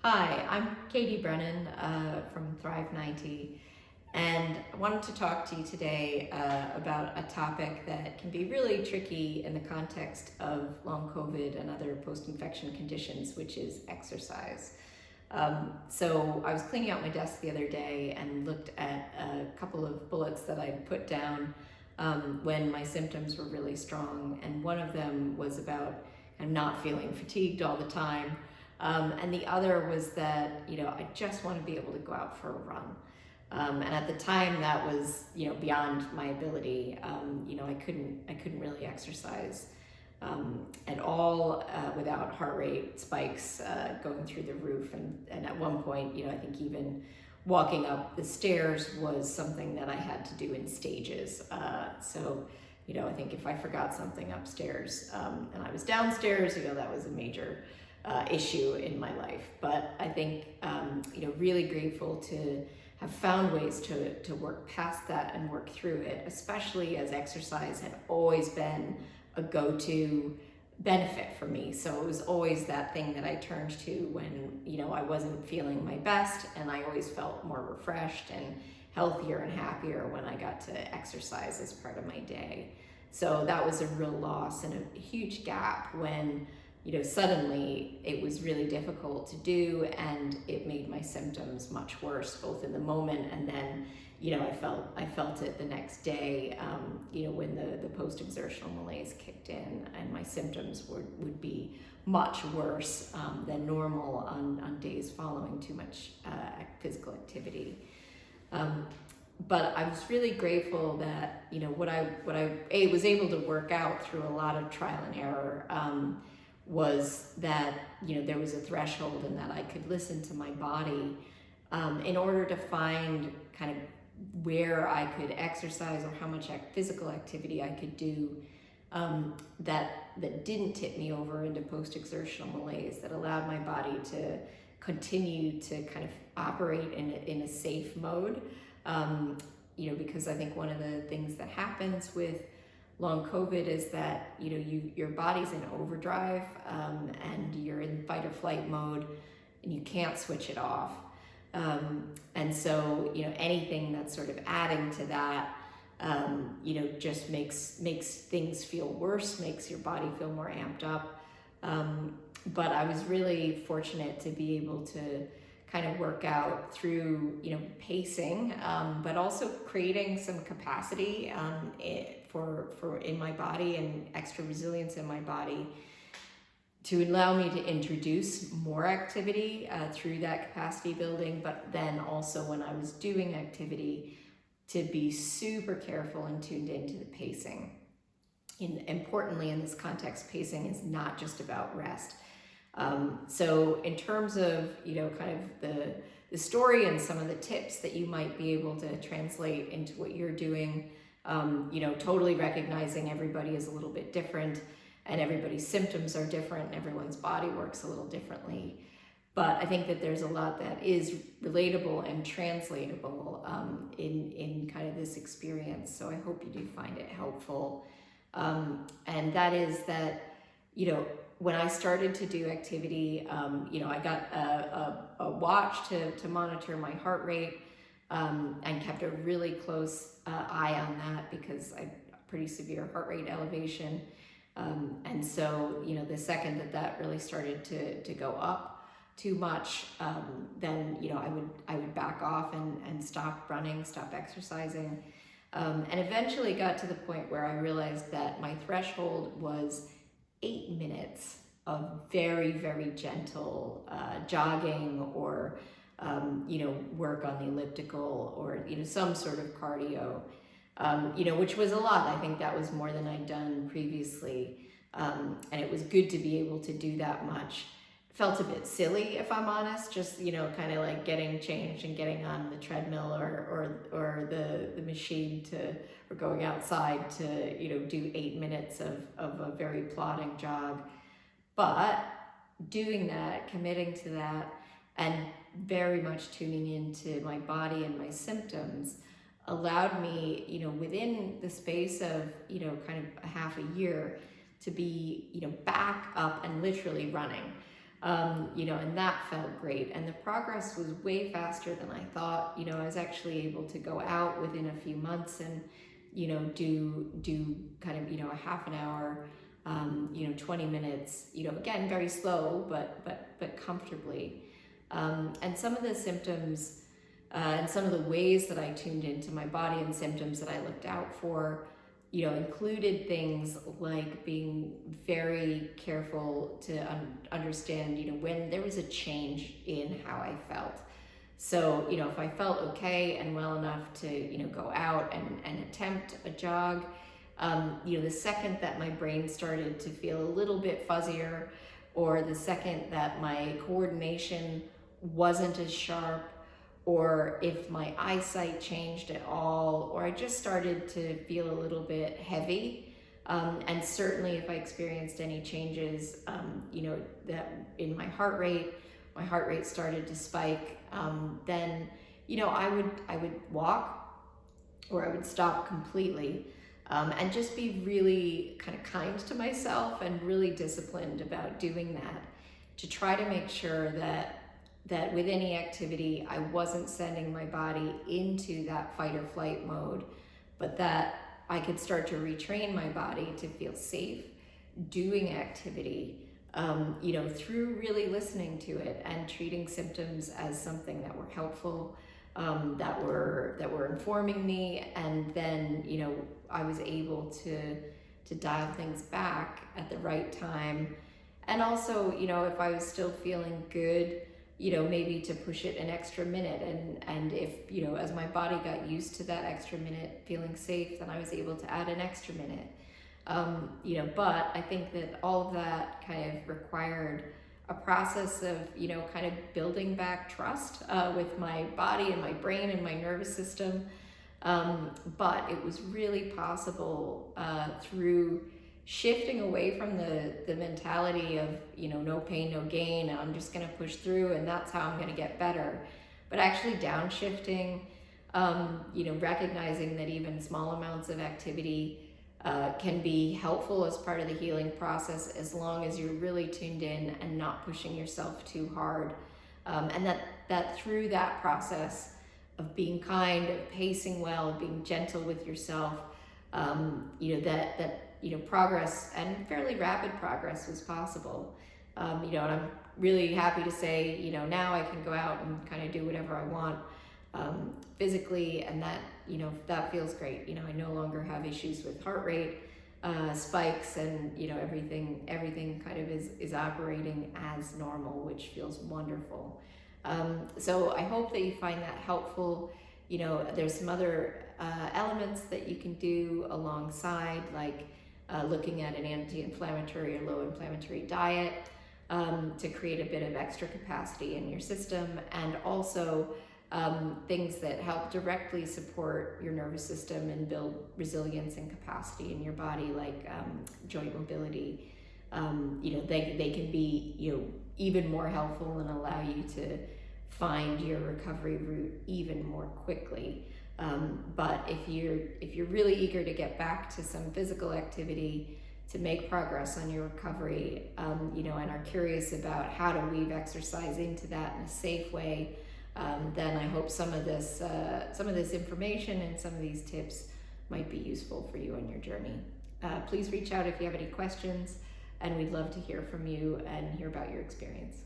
Hi, I'm Katie Brennan from ThriveNinety, and I wanted to talk to you today about a topic that can be really tricky in the context of long COVID and other post-infection conditions, which is exercise. So I was cleaning out my desk the other day and looked at a couple of bullets that I'd put down when my symptoms were really strong, and one of them was about not feeling fatigued all the time. And the other was that, I just want to be able to go out for a run. And at the time that was, beyond my ability. I couldn't really exercise at all without heart rate spikes going through the roof. And at one point, I think even walking up the stairs was something that I had to do in stages. I think if I forgot something upstairs and I was downstairs, that was a major issue in my life. But I think, really grateful to have found ways to work past that and work through it, especially as exercise had always been a go-to benefit for me. So it was always that thing that I turned to when, I wasn't feeling my best, and I always felt more refreshed and healthier and happier when I got to exercise as part of my day. So that was a real loss and a huge gap when suddenly it was really difficult to do, and it made my symptoms much worse, both in the moment and then, I felt it the next day, when the post-exertional malaise kicked in, and my symptoms would be much worse than normal on days following too much physical activity. But I was really grateful that, what I was able to work out through a lot of trial and error, was that there was a threshold, and that I could listen to my body in order to find kind of where I could exercise or how much physical activity I could do that didn't tip me over into post-exertional malaise, that allowed my body to continue to kind of operate in a safe mode. Because I think one of the things that happens with long COVID is that your body's in overdrive, and you're in fight or flight mode, and you can't switch it off. And so anything that's sort of adding to that, just makes things feel worse, makes your body feel more amped up. But I was really fortunate to be able to kind of work out through pacing, but also creating some capacity for in my body, and extra resilience in my body, to allow me to introduce more activity through that capacity building. But then also, when I was doing activity, to be super careful and tuned into the pacing. Importantly, in this context, pacing is not just about rest. So in terms of, kind of the story and some of the tips that you might be able to translate into what you're doing, totally recognizing everybody is a little bit different, and everybody's symptoms are different, and everyone's body works a little differently. But I think that there's a lot that is relatable and translatable in kind of this experience. So I hope you do find it helpful. And that is that, when I started to do activity, I got a watch to monitor my heart rate, and kept a really close eye on that, because I had pretty severe heart rate elevation. And so, the second that really started to go up too much, then, I would back off and stop running, stop exercising. And eventually got to the point where I realized that my threshold was 8 minutes of very, very gentle jogging, or work on the elliptical, or some sort of cardio, which was a lot. I think that was more than I'd done previously, and it was good to be able to do that much. Felt a bit silly, if I'm honest, just kind of like getting changed and getting on the treadmill or the machine or going outside to do 8 minutes of a very plodding jog. But doing that, committing to that, and very much tuning into my body and my symptoms allowed me, within the space of kind of a half a year, to be back up and literally running. And that felt great. And the progress was way faster than I thought. I was actually able to go out within a few months and, do kind of, a half an hour, 20 minutes, again, very slow, but comfortably. And some of the symptoms and some of the ways that I tuned into my body and symptoms that I looked out for, included things like being very careful to understand, when there was a change in how I felt. So, if I felt okay and well enough to, go out and attempt a jog, the second that my brain started to feel a little bit fuzzier, or the second that my coordination wasn't as sharp, or if my eyesight changed at all, or I just started to feel a little bit heavy. And certainly if I experienced any changes, that in my heart rate started to spike, then, I would walk, or I would stop completely, and just be really kind of kind to myself and really disciplined about doing that, to try to make sure that with any activity, I wasn't sending my body into that fight or flight mode, but that I could start to retrain my body to feel safe doing activity, through really listening to it and treating symptoms as something that were helpful, that were informing me. And then, I was able to dial things back at the right time. And also, if I was still feeling good, maybe to push it an extra minute. And if, as my body got used to that extra minute feeling safe, then I was able to add an extra minute. But I think that all of that kind of required a process of, kind of building back trust with my body and my brain and my nervous system. But it was really possible through shifting away from the mentality of, no pain, no gain, and I'm just going to push through and that's how I'm going to get better. But actually downshifting, recognizing that even small amounts of activity can be helpful as part of the healing process, as long as you're really tuned in and not pushing yourself too hard. And that through that process of being kind, of pacing well, of being gentle with yourself, progress, and fairly rapid progress, was possible. And I'm really happy to say, now I can go out and kind of do whatever I want physically, and that, that feels great. I no longer have issues with heart rate spikes, and, everything kind of is operating as normal, which feels wonderful. So I hope that you find that helpful. There's some other elements that you can do alongside, like looking at an anti-inflammatory or low inflammatory diet to create a bit of extra capacity in your system, and also things that help directly support your nervous system and build resilience and capacity in your body, like joint mobility. They can be, even more helpful and allow you to find your recovery route even more quickly. But if you're really eager to get back to some physical activity to make progress on your recovery, and are curious about how to weave exercise into that in a safe way, then I hope some of this information and some of these tips might be useful for you on your journey. Please reach out if you have any questions, and we'd love to hear from you and hear about your experience.